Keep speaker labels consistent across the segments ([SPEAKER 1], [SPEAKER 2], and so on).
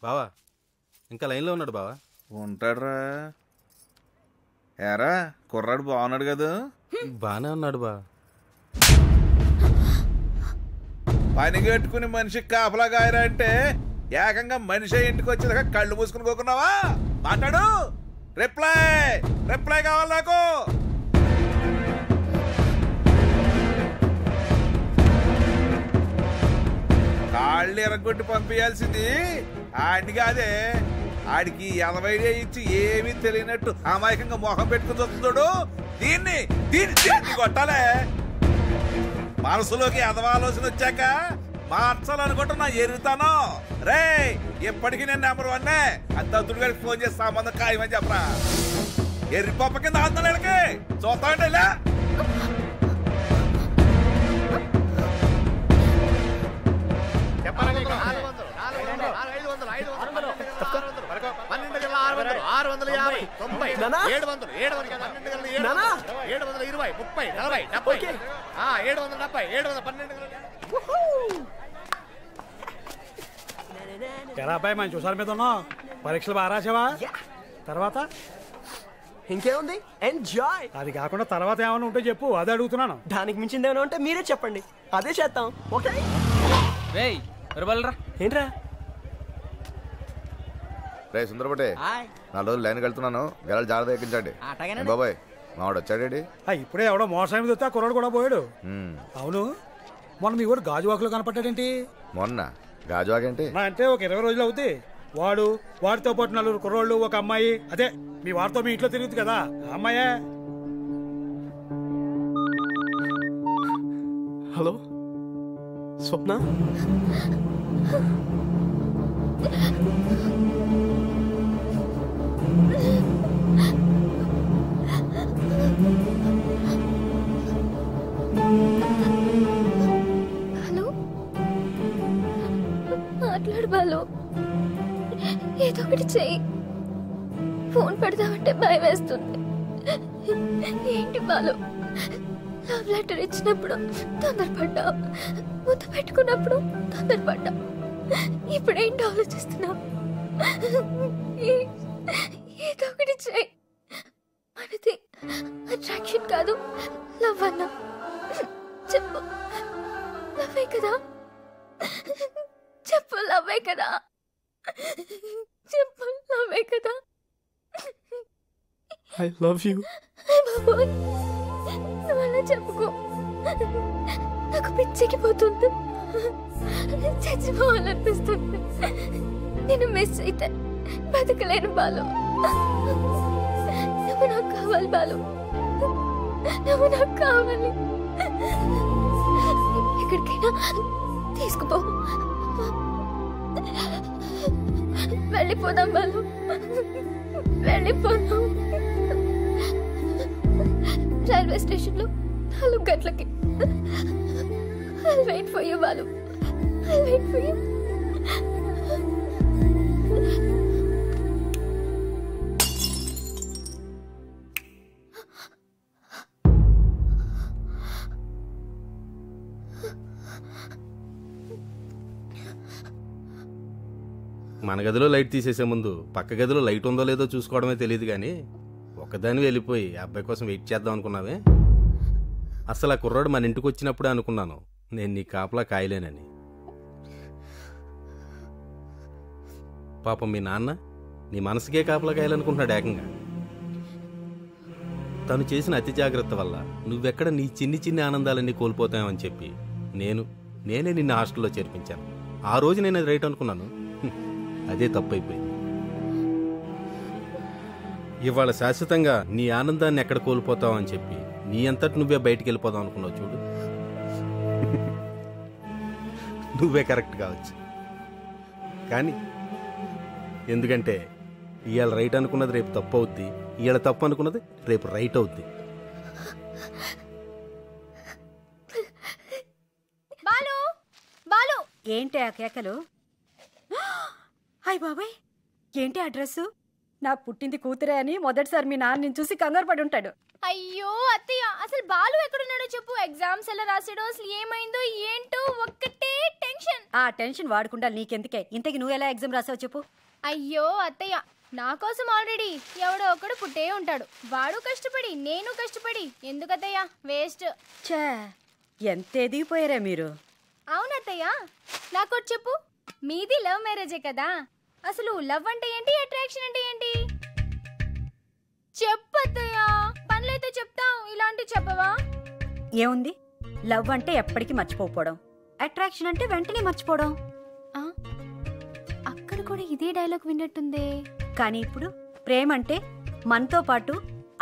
[SPEAKER 1] బావా ఇంకా లైన్లో ఉన్నాడు బావా.
[SPEAKER 2] ఉంటాడురా. ఏరా కుర్రాడు బాగున్నాడు కదా?
[SPEAKER 1] బానే ఉన్నాడు బా.
[SPEAKER 2] పని కట్టుకుని మనిషికి కాపలా కాయరా అంటే ఏకంగా మనిషి ఇంటికి వచ్చేదాకా కళ్ళు మూసుకుని పోకున్నావా? మాట్లాడు. రిప్లై రిప్లై కావాలి నాకు. కాళ్ళు ఎరగొట్టి పంపించాల్సింది ఆడిని కాదే. ఆడికి 80 ఇచ్చి ఏమీ తెలియనట్టు అమాయకంగా మొహం పెట్టుకుని చూస్తున్నాడు. దీన్ని దీన్ని కొట్టాలే. మనసులోకి అదవాలోచన వచ్చాక మార్చాలనుకుంటున్నా ఎరుగుతాను. రే ఎప్పటికీ నేను నెంబర్ 1 అది దద్దుడు గారికి ఫోన్ చేసి సంబంధం ఖాయమని చెప్పరా. ఎర్రి పప్ప కింద ఆందోళనకి చూస్తామంటే ఇలా
[SPEAKER 3] ఎలా అబ్బాయి మంచి చూసారు మీద ఉన్నావు. పరీక్షలు బాగా రాసావా? తర్వాత
[SPEAKER 4] ఇంకేముంది, ఎంజాయ్.
[SPEAKER 3] అది కాకుండా తర్వాత ఏమైనా ఉంటే చెప్పు, అదే అడుగుతున్నాను.
[SPEAKER 4] దానికి మించింది ఏమైనా ఉంటే మీరే చెప్పండి, అదే చేద్దాం. ఓకే ఏంట్రా?
[SPEAKER 2] రే సుందరపటే, 4 రోజులు లైన్ వెళ్తున్నాను. గెలాలు జాగ్రత్త ఎక్కించండి బాబాయ్. మావాడు వచ్చాడేడి?
[SPEAKER 3] ఇప్పుడే ఎవడో మోటార్ మీద వస్తే ఆ కుర్రాడు కూడా పోయాడు. అవును, మొన్న మీ ఊరు గాజువాకలో కనపడ్డాడేంటి?
[SPEAKER 2] మొన్న గాజువాక ఏంటి
[SPEAKER 3] అంటే ఒక 20 రోజులు అవుతుంది. వాడితో పాటు 4 కుర్రోళ్ళు, ఒక అమ్మాయి, అదే మీ వారితో మీ ఇంట్లో తిరుగుతుంది కదా అమ్మాయే.
[SPEAKER 4] హలో స్వప్న.
[SPEAKER 5] హలో, మాట్లాడు బాలు. ఏదో ఒకటి చెయ్యి. ఫోన్ పెడదామంటే భయం వేస్తుంది. ఏంటి బాలు, లవ్ లెటర్ ఇచ్చినప్పుడు తొందరపడ్డావు, ముద్దు పెట్టుకున్నప్పుడు తొందరపడ్డావు, ఇప్పుడేంటి ఆలోచిస్తున్నావు? ఏదో ఒకటి చెయ్యి. మనది అట్రాక్షన్ కాదు, లవ్ అన్నా. చెప్పు, లవ్వే కదా? చెప్పు, లవ్వే కదా? చెప్పు, లవ్వే కదా?
[SPEAKER 4] I love you.
[SPEAKER 5] బాబోయ్, నువ్వు అలా చెప్పుకో. నాకు పిచ్చెక్కిపోతుంది, చచ్చిపోవాలనిపిస్తుంది. నేను మిస్ అయితే బతకలేను బాలు. నువ్వు నాకు కావాలి బాలు, నువ్వు నాకు కావాలి. ఎక్కడికైనా తీసుకుపో. వెళ్ళిపోదాం బాలు, వెళ్ళిపోదాం. రైల్వే స్టేషన్ లో 4 గంటలకి. I'll wait for you, Balu. I'll wait for you.
[SPEAKER 1] మన గదిలో లైట్ తీసేసే ముందు పక్క గదిలో లైట్ ఉందో లేదో చూసుకోవడమే తెలియదు కానీ ఒకదాని వెళ్ళిపోయి అబ్బాయి కోసం వెయిట్ చేద్దాం అనుకున్నావే. అసలు ఆ కుర్రాడు మన ఇంటికి వచ్చినప్పుడే అనుకున్నాను నేను నీ కాపలా కాయలేనని. పాపం మీ నాన్న నీ మనసుకే కాపలా కాయాలనుకుంటున్నాడు ఏకంగా. తను చేసిన అతి జాగ్రత్త వల్ల నువ్వెక్కడ నీ చిన్ని చిన్ని ఆనందాలన్నీ కోల్పోతావని చెప్పి నేనే నిన్ను హాస్టల్లో చేర్పించాను. ఆ రోజు నేను అది రైట్ అనుకున్నాను, అదే తప్పైపోయింది. ఇవాళ శాశ్వతంగా నీ ఆనందాన్ని ఎక్కడ కోల్పోతావు అని చెప్పి నీ అంతటి నువ్వే బయటికి వెళ్ళిపోదాం అనుకున్నావు చూడు. నువ్వే కరెక్ట్ కావచ్చు కానీ ఎందుకంటే ఇవాళ రైట్ అనుకున్నది రేపు తప్పు అవుద్ది, ఇవాళ తప్పు అనుకున్నది రేపు రైట్ అవుద్ది.
[SPEAKER 6] బాలు బాలు, ఏంటి ఆ కేకలు? అయ్ బాబాయ్, ఏంటి అడ్రస్? నా పుట్టింది కూతురే అని మొదటిసారి మీ నాన్న చూసి కంగారు పడి ఉంటాడు.
[SPEAKER 5] అయ్యో అత్తయ్య, అసలు బాలు ఎక్కడున్నాడో చెప్పు. ఎగ్జామ్స్ ఎలా రాసాడో, అసలు ఏమైందో ఏంటో ఒక్కటే టెన్షన్.
[SPEAKER 6] ఆ టెన్షన్ వాడకుండా నీకెందుకే? ఇంతకి నువ్వు ఎలా ఎగ్జామ్ రాసావు చెప్పు.
[SPEAKER 5] అయ్యో అత్తయ్య, నా కోసం ఆల్రెడీ ఎవడో ఒకడు పుట్టే ఉంటాడు. వాడు కష్టపడి, నేను కష్టపడి, ఎందుకత్తయ్య వేస్ట్.
[SPEAKER 6] ఛే, ఎంత ఎదిగిపోయారే మీరు.
[SPEAKER 5] అవునత్తయ్య, నాకోటి చెప్పు. మీది లవ్ మ్యారేజే కదా, అసలు లవ్ అంటే ఏంటి, అట్రాక్షన్ అంటే ఏంటి? చెప్పత్తయ్య, పనులైతే చెప్తావు, ఇలాంటివి చెప్పవా?
[SPEAKER 6] ఏముంది, లవ్ అంటే ఎప్పటికీ మర్చిపోవడం, అట్రాక్షన్ అంటే వెంటనే మర్చిపోవడం.
[SPEAKER 5] అక్కడ కూడా ఇదే డైలాగ్ విన్నట్టుందే.
[SPEAKER 6] కానీ ఇప్పుడు ప్రేమ అంటే మనతో పాటు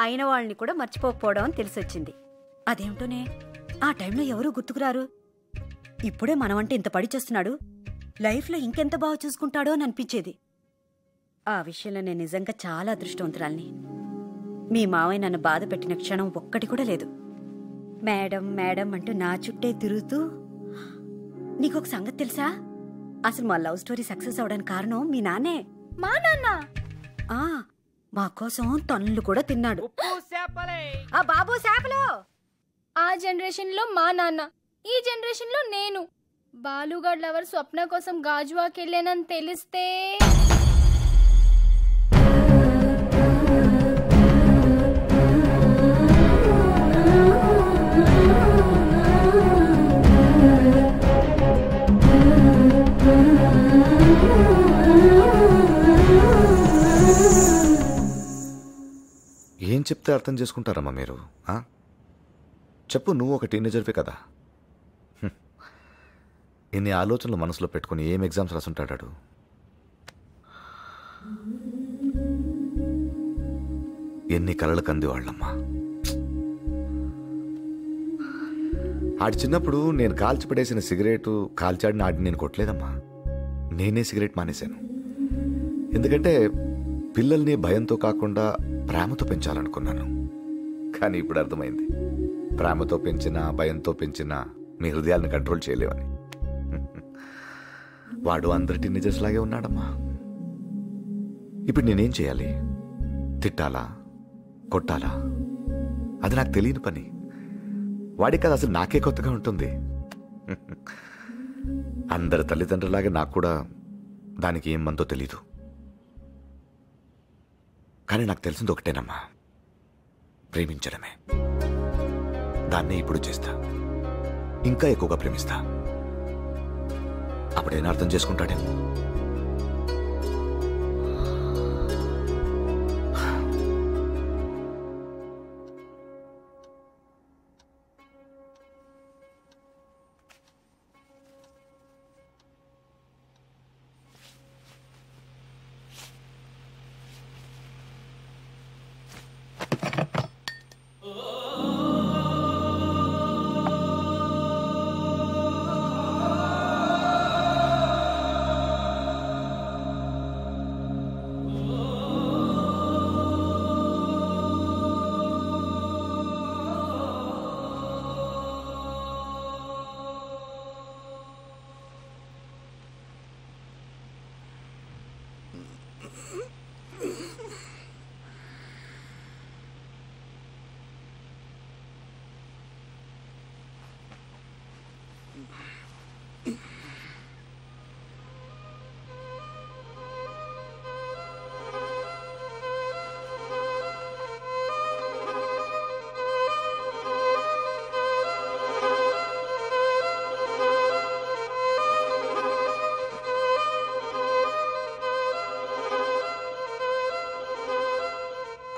[SPEAKER 6] అయిన వాళ్ళని కూడా మర్చిపోకపోవడం అని తెలిసొచ్చింది. అదేమిటోనే, ఆ టైంలో ఎవరూ గుర్తుకురారు. ఇప్పుడే మనమంటే ఇంత పడి చేస్తున్నాడు, లైఫ్లో ఇంకెంత బాగా చూసుకుంటాడో అని అనిపించేది. ఆ విషయంలో నేను నిజంగా చాలా అదృష్టవంతురాల్ని. మీ మావయ్య నన్ను బాధ పెట్టిన క్షణం ఒక్కటి కూడా లేదు. మేడం మేడం అంటూ నా చుట్టే తిరుగుతూ. నీకొక సంగతి తెలుసా? అసలు మా లవ్ స్టోరీ సక్సెస్ అవడానికి కారణం మీ నాన్నే.
[SPEAKER 5] మా నాన్న?
[SPEAKER 6] మా కోసం తన్నులు కూడా తిన్నాడు. ఆ బాబు చేపలు.
[SPEAKER 5] ఆ జనరేషన్ లో మా నాన్న, ఈ జనరేషన్ లో నేను. బాలుగాడ్ లవర్ స్వప్న కోసం గాజువాకి వెళ్ళానని తెలిస్తే
[SPEAKER 7] ఏం చెప్తే అర్థం చేసుకుంటారమ్మా మీరు? చెప్పు, నువ్వు ఒక టీనేజర్వే కదా. ఇన్ని ఆలోచనలు మనసులో పెట్టుకుని ఏం ఎగ్జామ్స్ రాసుంటాడు? ఎన్ని కలలు కందివాళ్ళమ్మా. ఆడి చిన్నప్పుడు నేను కాల్చిపడేసిన సిగరెట్ కాల్చాడిన ఆడిని నేను కొట్టలేదమ్మా. నేనే సిగరెట్ మానేశాను. ఎందుకంటే పిల్లల్ని భయంతో కాకుండా ప్రేమతో పెంచాలనుకున్నాను. కానీ ఇప్పుడు అర్థమైంది, ప్రేమతో పెంచినా భయంతో పెంచినా మీ హృదయాలను కంట్రోల్ చేయలేవని. వాడు అందరి టీనేజర్స్ లాగే ఉన్నాడమ్మా. ఇప్పుడు నేనేం చేయాలి? తిట్టాలా, కొట్టాలా? అది నాకు తెలియని పని. వాడికి అది అసలు నాకే కొత్తగా ఉంటుంది. అందరి తల్లిదండ్రులాగే నాకు కూడా దానికి ఏం మందో తెలీదు. కానీ నాకు తెలిసింది ఒకటేనమ్మా, ప్రేమించడమే. దాన్నే ఇప్పుడు చేస్తా, ఇంకా ఎక్కువగా ప్రేమిస్తా. అప్పుడైనా అర్థం చేసుకుంటాడేమో.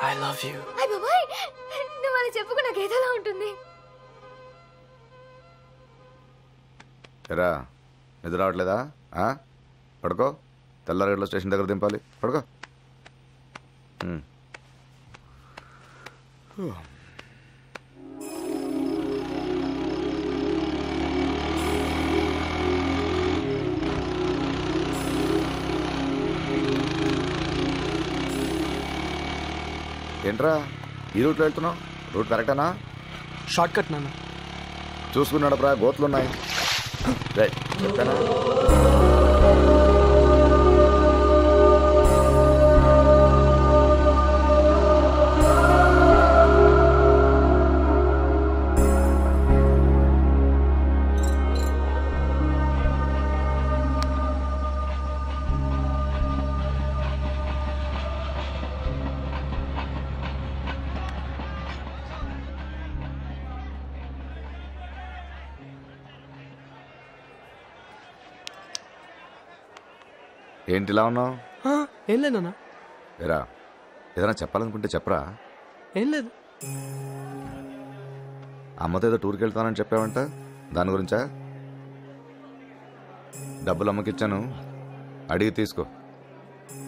[SPEAKER 4] I love you.
[SPEAKER 5] అయ్ బాబాయ్, నువ్వు అలా చెప్పుకు నాకు ఏదోలా ఉంటుంది.
[SPEAKER 7] ఎరా, నిద్ర రావట్లేదా? పడుకో. తెల్లారేళ్ళ స్టేషన్ దగ్గర దింపాలి. పడుకో. ఏంట్రా ఈ రూట్లో వెళ్తున్నావు? రూట్ కరెక్టేనా?
[SPEAKER 4] షార్ట్ కట్ నాన్న.
[SPEAKER 7] చూసుకున్నాడు ప్రా, గోతులున్నాయి. రైట్, చెప్పానా? ఏంటిలా ఉన్నావు?
[SPEAKER 4] ఏం లేదు నాన్న.
[SPEAKER 7] ఏరా ఏదైనా చెప్పాలనుకుంటే చెప్పరా.
[SPEAKER 4] ఏం లేదు.
[SPEAKER 7] అమ్మతో ఏదో టూర్కి వెళ్తానని చెప్పావంట, దాని గురించా? డబ్బులు అమ్మకిచ్చాను, అడిగి తీసుకో,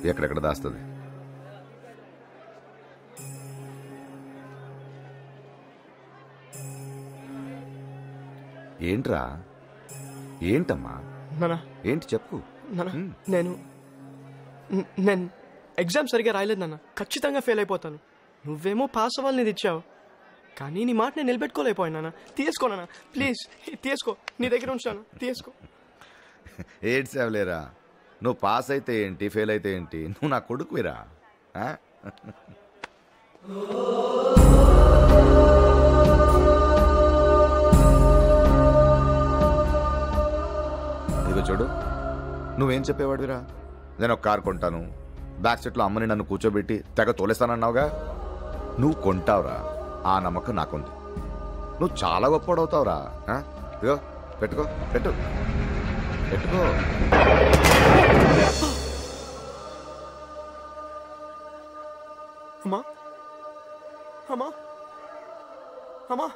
[SPEAKER 7] ఎక్కడెక్కడ దాస్తుంది. ఏంట్రా? ఏంటమ్మా?
[SPEAKER 4] నాన్న
[SPEAKER 7] ఏంటి చెప్పు.
[SPEAKER 4] నాన్న నేను ఎగ్జామ్ సరిగా రాయలేదు నాన్న. ఖచ్చితంగా ఫెయిల్ అయిపోతాను. నువ్వేమో పాస్ అవ్వాలని తెచ్చావు, కానీ నీ మాట నేను నిలబెట్టుకోలేకపోయినా. తీసుకో నాన్న, ప్లీజ్ తీసుకో, నీ దగ్గర ఉంచాను, తీసుకో.
[SPEAKER 7] ఏడ్ సేవలేరా, నువ్వు పాస్ అయితే ఏంటి, ఫెయిల్ అయితే ఏంటి, నువ్వు నా కొడుకువిరా. ఇదిగో చూడు, నువ్వేం చెప్పేవాడివిరా? నేను ఒక కారు కొంటాను, బ్యాక్ సీట్లో అమ్మని నన్ను కూర్చోబెట్టి తెగ తోలేస్తానన్నావుగా. నువ్వు కొంటావురా, ఆ నమ్మకం నాకుంది. నువ్వు చాలా గొప్పడవుతావురా. ఇదిగో పెట్టుకో, పెట్టుకో.
[SPEAKER 4] అమ్మా అమ్మా అమ్మా